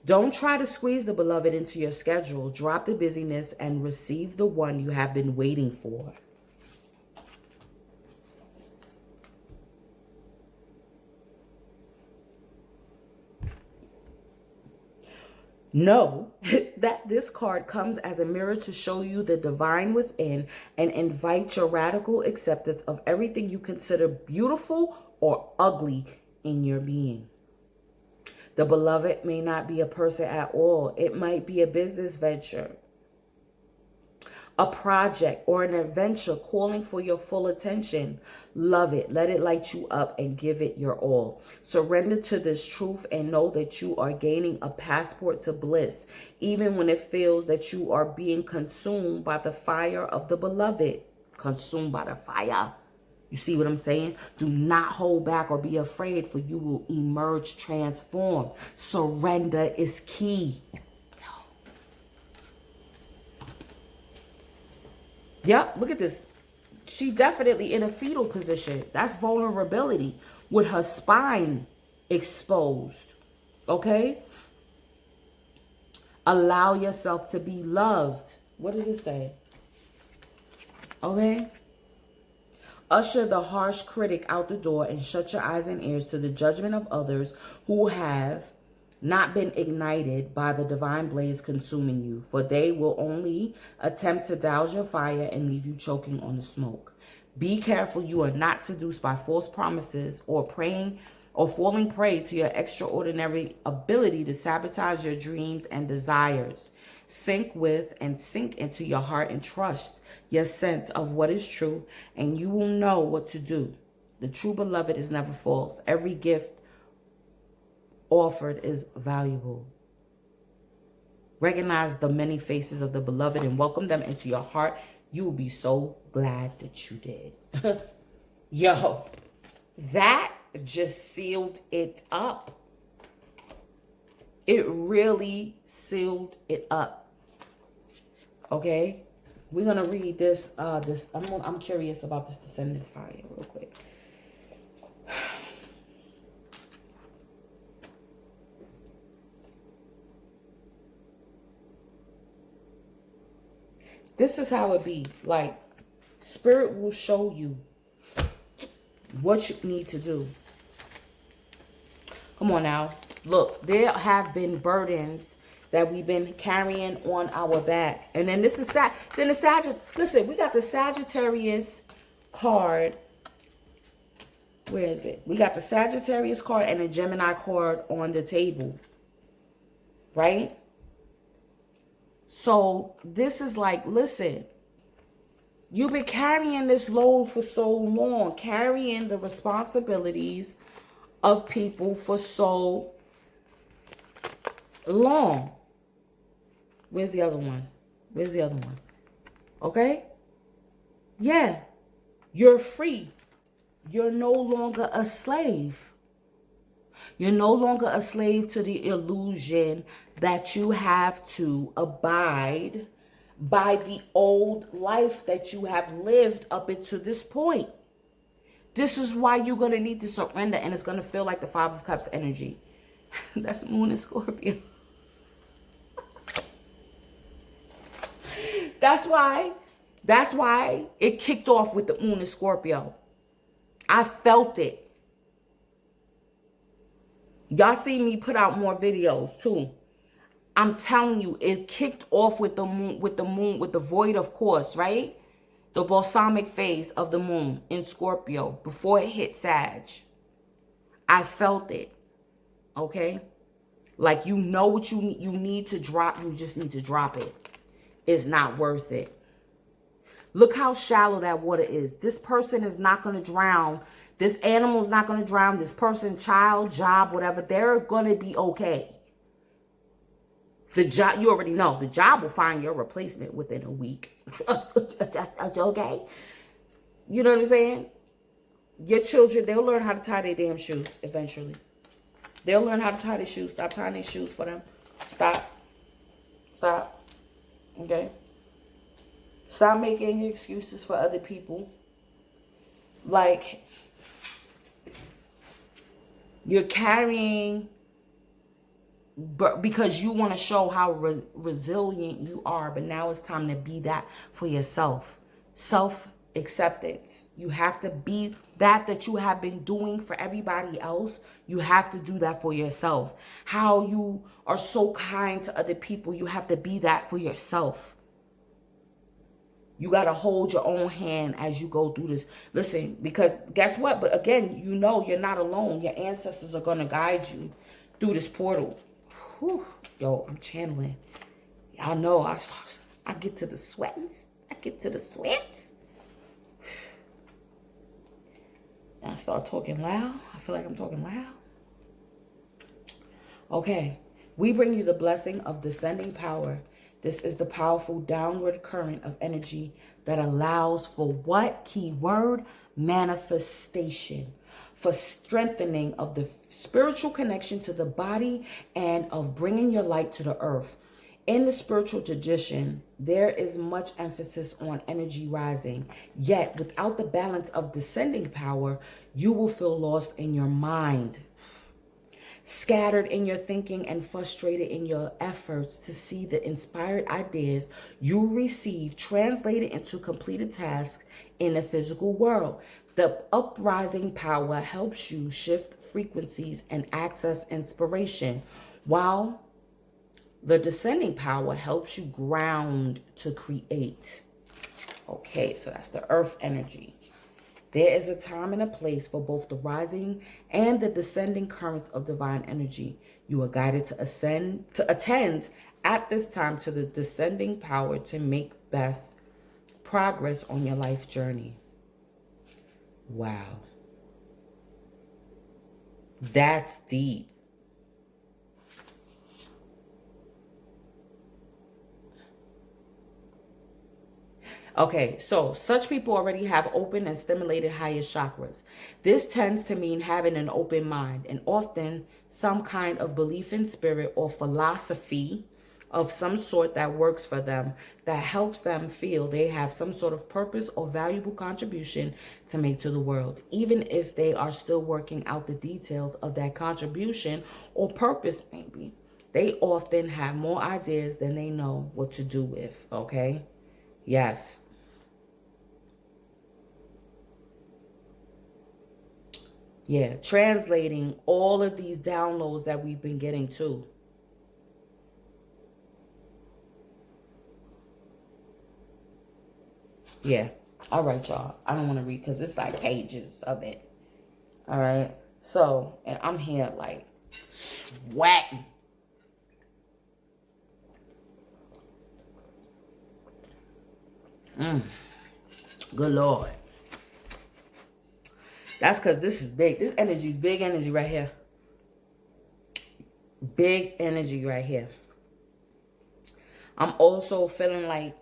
Don't try to squeeze the beloved into your schedule. Drop the busyness and receive the one you have been waiting for. Know that this card comes as a mirror to show you the divine within and invite your radical acceptance of everything you consider beautiful or ugly in your being. The beloved may not be a person at all. It might be a business venture, a project, or an adventure calling for your full attention. Love it. Let it light you up and give it your all. Surrender to this truth and know that you are gaining a passport to bliss, even when it feels that you are being consumed by the fire of the beloved. Consumed by the fire. You see what I'm saying? Do not hold back or be afraid, for you will emerge transformed. Surrender is key. Yep, look at this. She definitely in a fetal position. That's vulnerability with her spine exposed. Okay? Allow yourself to be loved. What did it say? Okay? Usher the harsh critic out the door and shut your eyes and ears to the judgment of others who have not been ignited by the divine blaze consuming you, for they will only attempt to douse your fire and leave you choking on the smoke. Be careful you are not seduced by false promises or falling prey to your extraordinary ability to sabotage your dreams and desires. Sink with and sink into your heart and trust your sense of what is true, and you will know what to do. The true beloved is never false. Every gift offered is valuable. Recognize the many faces of the beloved and welcome them into your heart. You will be so glad that you did. Yo, that just sealed it up. It really sealed it up. Okay, we're gonna read this. I'm curious about this descendant fire real quick. This is how it be. Like, Spirit will show you what you need to do. Come on now. Look, there have been burdens that we've been carrying on our back. And then this is then the Sagittarius. Listen, we got the Sagittarius card. Where is it? We got the Sagittarius card and the Gemini card on the table. Right? So this is like, listen, You've been carrying this load for so long, carrying the responsibilities of people for so long. Where's the other one? Where's the other one? Okay? Yeah. You're free. You're no longer a slave. You're no longer a slave to the illusion that you have to abide by the old life that you have lived up until this point. This is why you're going to need to surrender, and it's going to feel like the Five of Cups energy. That's Moon and Scorpio. That's why it kicked off with the Moon and Scorpio. I felt it. Y'all see me put out more videos too. I'm telling you, it kicked off with the moon, with the void, of course, right? The balsamic phase of the moon in Scorpio before it hit Sag. I felt it. Okay? Like, you know what you need to drop, you just need to drop it. It's not worth it. Look how shallow that water is. This person is not going to drown. This animal is not going to drown. This person, child, job, whatever, they're going to be okay. The job, you already know, the job will find your replacement within a week. Okay? You know what I'm saying? Your children, they'll learn how to tie their damn shoes eventually. They'll learn how to tie their shoes. Stop tying their shoes for them. Stop. Stop. Okay? Stop making excuses for other people. Like, you're carrying, but because you want to show how resilient you are, but now it's time to be that for yourself. Self-acceptance. You have to be that you have been doing for everybody else. You have to do that for yourself. How you are so kind to other people, you have to be that for yourself. You got to hold your own hand as you go through this. Listen, because guess what? But again, you know you're not alone. Your ancestors are going to guide you through this portal. Whew. Yo, I'm channeling. Y'all know I get to the sweats. I get to the sweats. And I start talking loud. I feel like I'm talking loud. Okay. We bring you the blessing of descending power. This is the powerful downward current of energy that allows for what? Keyword, manifestation. For strengthening of the spiritual connection to the body and of bringing your light to the earth. In the spiritual tradition, there is much emphasis on energy rising. Yet, without the balance of descending power, you will feel lost in your mind, scattered in your thinking, and frustrated in your efforts to see the inspired ideas you receive translated into completed tasks in the physical world. The uprising power helps you shift frequencies and access inspiration, while the descending power helps you ground to create. Okay, so that's the earth energy. There is a time and a place for both the rising and the descending currents of divine energy. You are guided to attend at this time to the descending power to make best progress on your life journey. Wow. That's deep. Okay, so such people already have open and stimulated higher chakras. This tends to mean having an open mind and often some kind of belief in spirit or philosophy of some sort that works for them, that helps them feel they have some sort of purpose or valuable contribution to make to the world, even if they are still working out the details of that contribution or purpose maybe. They often have more ideas than they know what to do with, okay? Yes. Yeah, translating all of these downloads that we've been getting too. Yeah. All right, y'all. I don't want to read because it's like pages of it. All right. So, and I'm here like sweating. Good Lord. That's because this is big. This energy is big energy right here. Big energy right here. I'm also feeling like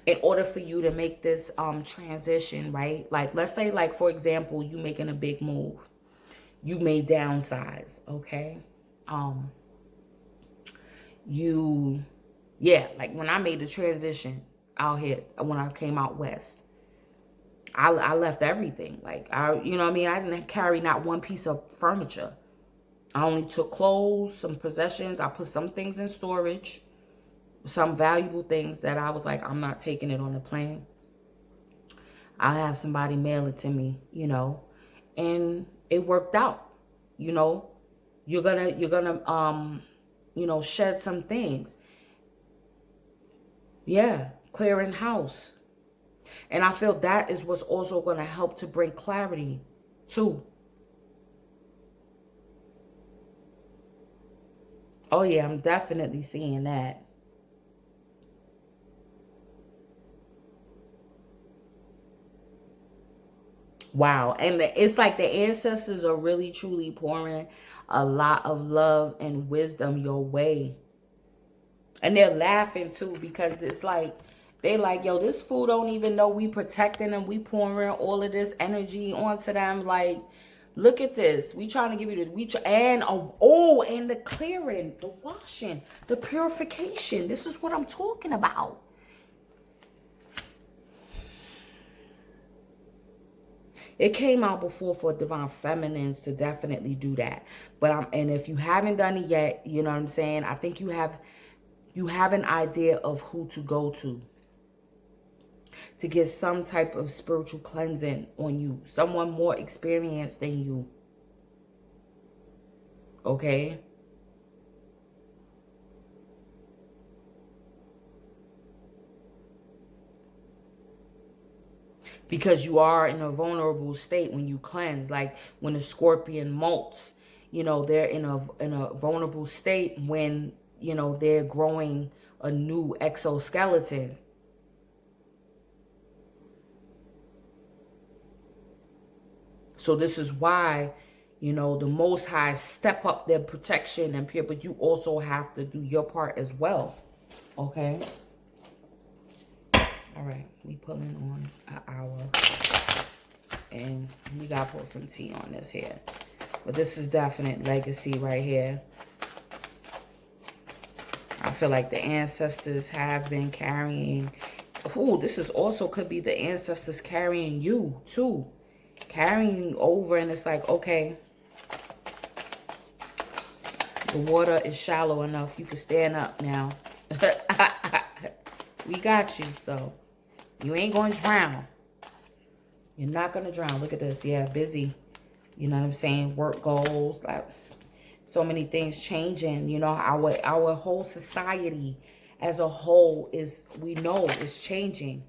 in order for you to make this transition, right? Like, let's say, like, for example, you making a big move. You may downsize, okay? Yeah, like when I made the transition out here, when I came out west, I left everything. Like, you know what I mean? I didn't carry not one piece of furniture. I only took clothes, some possessions. I put some things in storage, some valuable things that I was like, I'm not taking it on the plane. I'll have somebody mail it to me, you know, and it worked out. You know, you're gonna you know, shed some things. Yeah, clearing house. And I feel that is what's also going to help to bring clarity too. Oh yeah, I'm definitely seeing that. Wow. And it's like the ancestors are really truly pouring a lot of love and wisdom your way. And they're laughing too, because it's like, they like, yo, this fool don't even know we protecting them. We pouring all of this energy onto them. Like, look at this. We trying to give you the, and and the clearing, the washing, the purification. This is what I'm talking about. It came out before for divine feminines to definitely do that. But and if you haven't done it yet, you know what I'm saying? I think you have an idea of who to go to get some type of spiritual cleansing on you. Someone more experienced than you. Okay? Because you are in a vulnerable state when you cleanse. Like when the scorpion molts, you know, they're in a vulnerable state when, you know, they're growing a new exoskeleton. So this is why, you know, the Most High step up their protection and pure, but you also have to do your part as well. Okay? All right. We pulling on an hour. And we got to put some tea on this here. But this is definite legacy right here. I feel like the ancestors have been carrying. Ooh, this is also could be the ancestors carrying you too. Carrying over, and it's like, okay, the water is shallow enough. You can stand up now. We got you, so you ain't going to drown. You're not going to drown. Look at this. Yeah, busy. You know what I'm saying? Work goals, like so many things changing. You know, our whole society as a whole is, we know, is changing.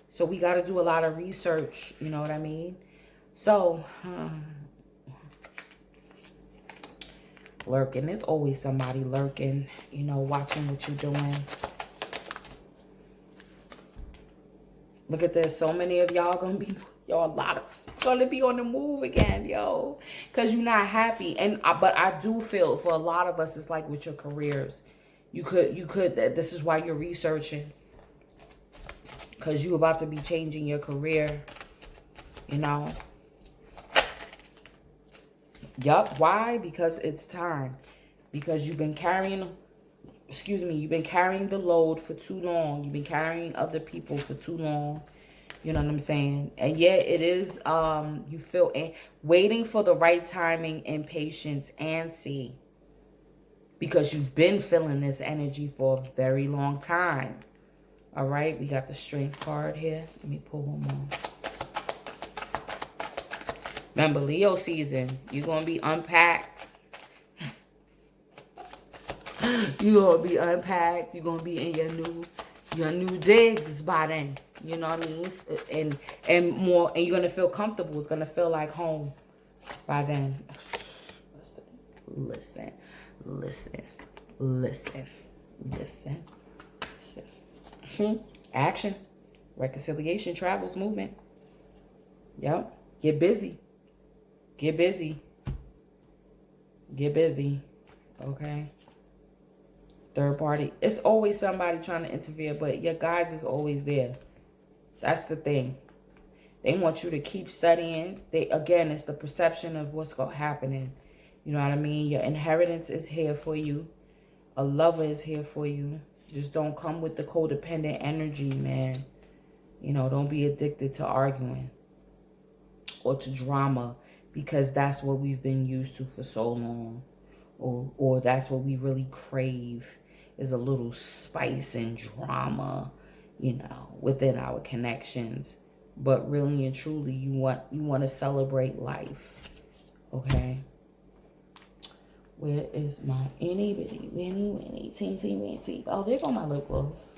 So we got to do a lot of research. You know what I mean? So, lurking. There's always somebody lurking, you know, watching what you're doing. Look at this. So many of y'all gonna be, yo, a lot of us gonna be on the move again, yo, because you're not happy. And but I do feel for a lot of us, it's like with your careers, you could. This is why you're researching, because you're about to be changing your career, you know. Yup. Why? Because it's time. Because you've been carrying, excuse me, you've been carrying the load for too long. You've been carrying other people for too long. You know what I'm saying? And yeah, it is, you feel, waiting for the right timing and patience and see. Because you've been feeling this energy for a very long time. All right, we got the strength card here. Let me pull one more. Remember, Leo season, you're going to be unpacked. You're going to be unpacked. You're going to be in your new digs by then. You know what I mean? And more, and you're going to feel comfortable. It's going to feel like home by then. Listen. Action. Reconciliation, travels, movement. Yep. Get busy. Get busy. Get busy. Okay. Third party. It's always somebody trying to interfere, but your guides is always there. That's the thing. They want you to keep studying. Again, it's the perception of what's happening. You know what I mean? Your inheritance is here for you. A lover is here for you. Just don't come with the codependent energy, man. You know, don't be addicted to arguing or to drama, because that's what we've been used to for so long. Or that's what we really crave, is a little spice and drama, you know, within our connections. But really and truly, you want to celebrate life. Okay? Where is my itty bitty winny teensy weensy? Oh, there go my lip gloss.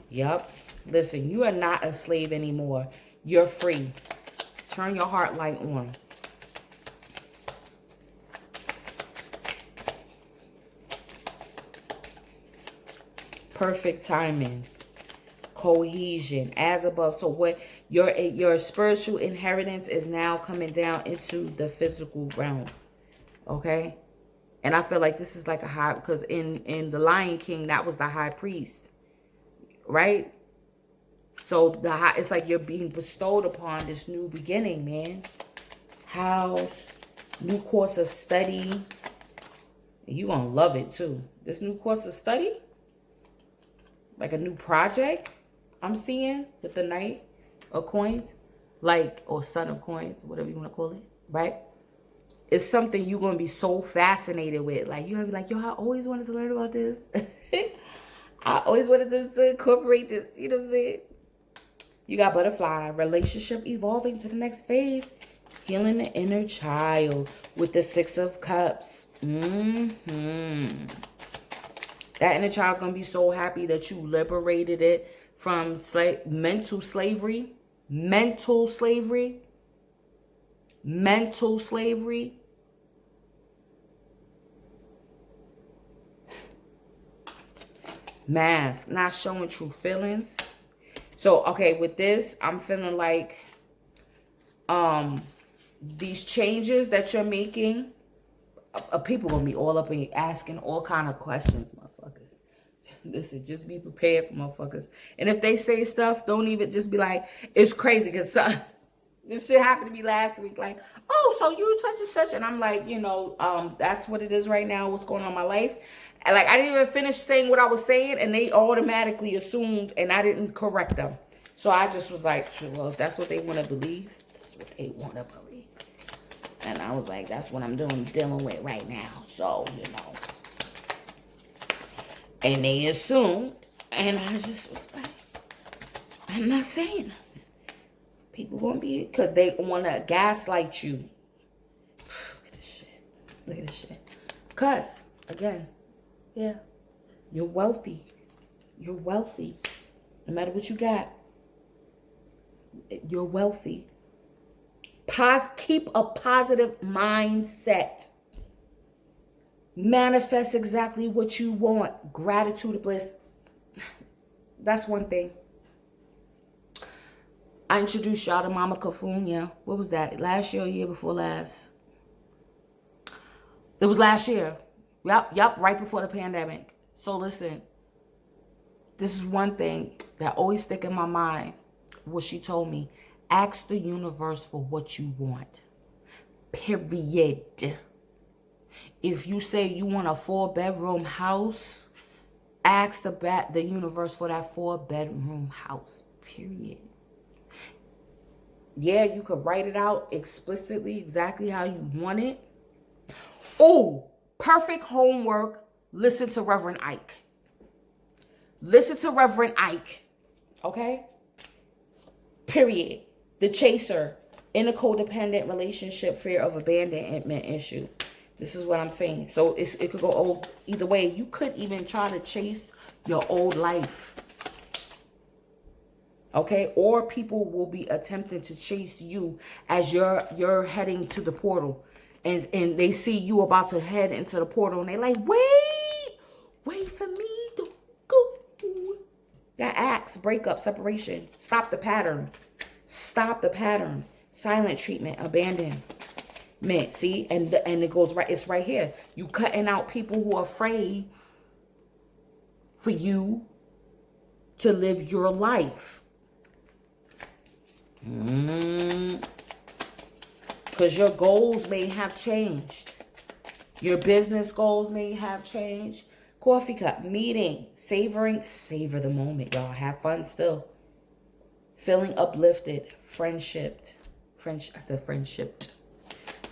Yup. Listen, you are not a slave anymore. You're free. Turn your heart light on. Perfect timing. Cohesion. As above. So what your spiritual inheritance is now coming down into the physical realm. Okay? And I feel like this is like a high, because in the Lion King, that was the high priest. Right? So it's like you're being bestowed upon this new beginning, man. House, new course of study. You're going to love it too. This new course of study, like a new project I'm seeing with the Knight of Coins, like, or Son of Coins, whatever you want to call it, right? It's something you're going to be so fascinated with. Like, you're going to be like, yo, I always wanted to learn about this. I always wanted to incorporate this. You know what I'm saying? You got butterfly, relationship evolving to the next phase. Healing the inner child with the Six of Cups. That inner child's going to be so happy that you liberated it from mental slavery. Mental slavery. Mental slavery. Mask, not showing true feelings. So, okay, with this, I'm feeling like these changes that you're making, people gonna be all up in asking all kind of questions, motherfuckers. Listen, just be prepared for motherfuckers. And if they say stuff, don't even just be like, it's crazy, because this shit happened to me last week. Like, oh, so you such and such. And I'm like, you know, that's what it is right now, what's going on in my life. And like, I didn't even finish saying what I was saying, and they automatically assumed, and I didn't correct them. So I just was like, well, if that's what they want to believe, that's what they want to believe. And I was like, that's what I'm dealing with right now. So, you know. And they assumed, and I just was like, I'm not saying nothing. People gonna be, because they want to gaslight you. Look at this shit. Look at this shit. Because, again, yeah, you're wealthy. You're wealthy. No matter what you got, you're wealthy. Keep a positive mindset. Manifest exactly what you want. Gratitude, bliss. That's one thing. I introduced y'all to Mama Kafunya. What was that? Last year or year before last? It was last year. Yep, right before the pandemic. So listen, this is one thing that always stick in my mind. What she told me. Ask the universe for what you want. Period. If you say you want a 4-bedroom house, ask the universe for that 4-bedroom house. Period. Yeah, you could write it out explicitly, exactly how you want it. Oh, perfect homework. Listen to Reverend Ike. Listen to Reverend Ike. Okay? Period. The chaser in a codependent relationship, fear of abandonment issue. This is what I'm saying. So it could go either way. You could even try to chase your old life. Okay? Or people will be attempting to chase you as you're heading to the portal. And they see you about to head into the portal. And they like, wait for me to go. That acts, breakup, separation. Stop the pattern. Stop the pattern. Silent treatment, abandonment. See, and it goes right. It's right here. You cutting out people who are afraid for you to live your life. Because your goals may have changed. Your business goals may have changed. Coffee cup, meeting, savor the moment, y'all. Have fun still. Feeling uplifted, friendshiped. I said friendshiped.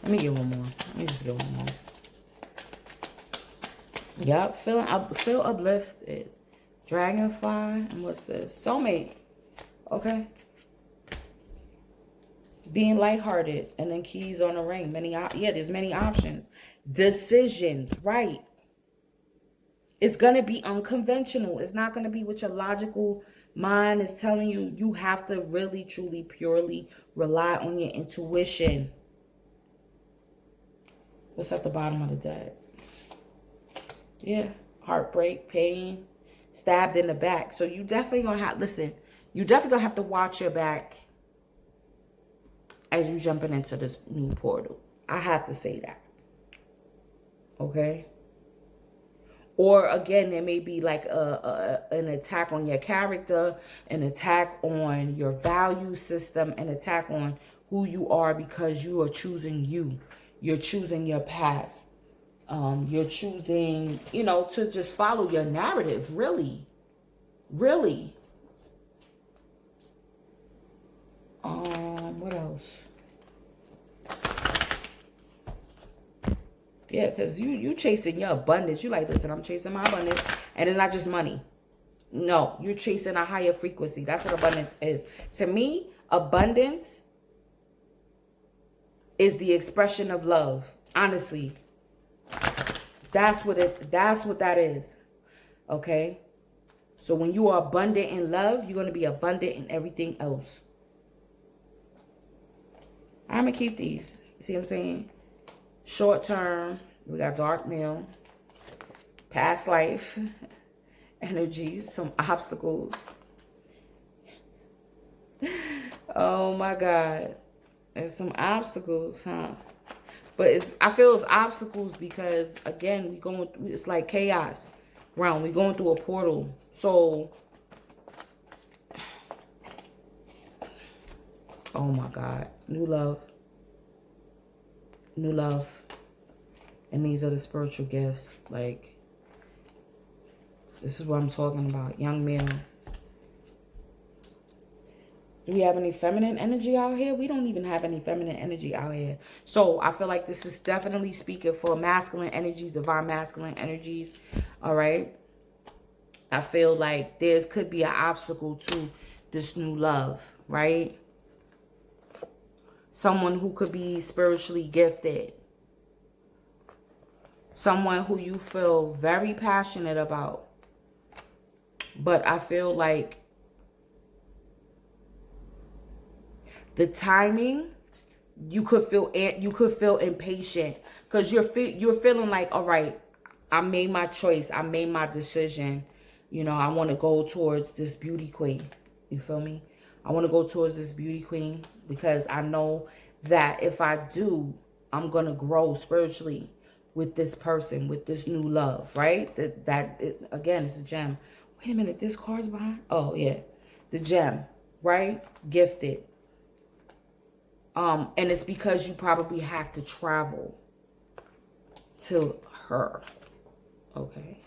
Let me get one more. Let me just get one more. Yup, feel uplifted. Dragonfly, and what's this? Soulmate. Okay. Being lighthearted, and then keys on the ring. There's many options. Decisions, right? It's going to be unconventional. It's not going to be what your logical mind is telling you. You have to really, truly, purely rely on your intuition. What's at the bottom of the deck? Yeah. Heartbreak, pain, stabbed in the back. So you definitely going to have, listen, you definitely going to have to watch your back as you jumping into this new portal. I have to say that. Okay? Or again, there may be like an attack on your character, an attack on your value system, an attack on who you are because you are choosing you. You're choosing your path. You're choosing, to just follow your narrative. Really. Really. What else? Yeah, because you chasing your abundance. You like, listen, I'm chasing my abundance. And it's not just money. No, you're chasing a higher frequency. That's what abundance is. To me, abundance is the expression of love. Honestly. That's what that is. Okay? So when you are abundant in love, you're going to be abundant in everything else. I'm going to keep these. See what I'm saying? Short term, we got dark mail, past life, energies, some obstacles. Oh my God. There's some obstacles, huh? But I feel it's obstacles because, again, it's like chaos realm. We're going through a portal. So, oh my God. New love. New love. And these are the spiritual gifts. Like, this is what I'm talking about. Young male. Do we have any feminine energy out here? We don't even have any feminine energy out here. So I feel like this is definitely speaking for masculine energies, divine masculine energies. All right. I feel like could be an obstacle to this new love, right? Someone who could be spiritually gifted. Someone who you feel very passionate about. But I feel like the timing, you could feel impatient because you're feeling like, all right, I made my choice. I made my decision. I want to go towards this beauty queen. You feel me? I want to go towards this beauty queen because I know that if I do, I'm going to grow spiritually with this person, with this new love, right? Again, it's a gem. Wait a minute, this card's behind? Oh, yeah. The gem, right? Gifted. And it's because you probably have to travel to her. Okay.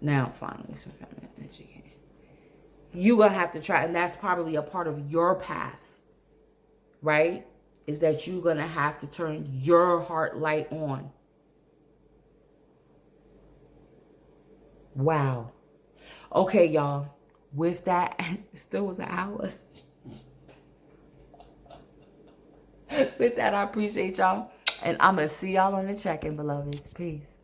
Now, finally, some feminine energy. You're going to have to try, and that's probably a part of your path, right? Is that you're going to have to turn your heart light on. Wow. Okay, y'all. With that, it still was an hour. With that, I appreciate y'all. And I'm going to see y'all on the check-in, beloveds. Peace.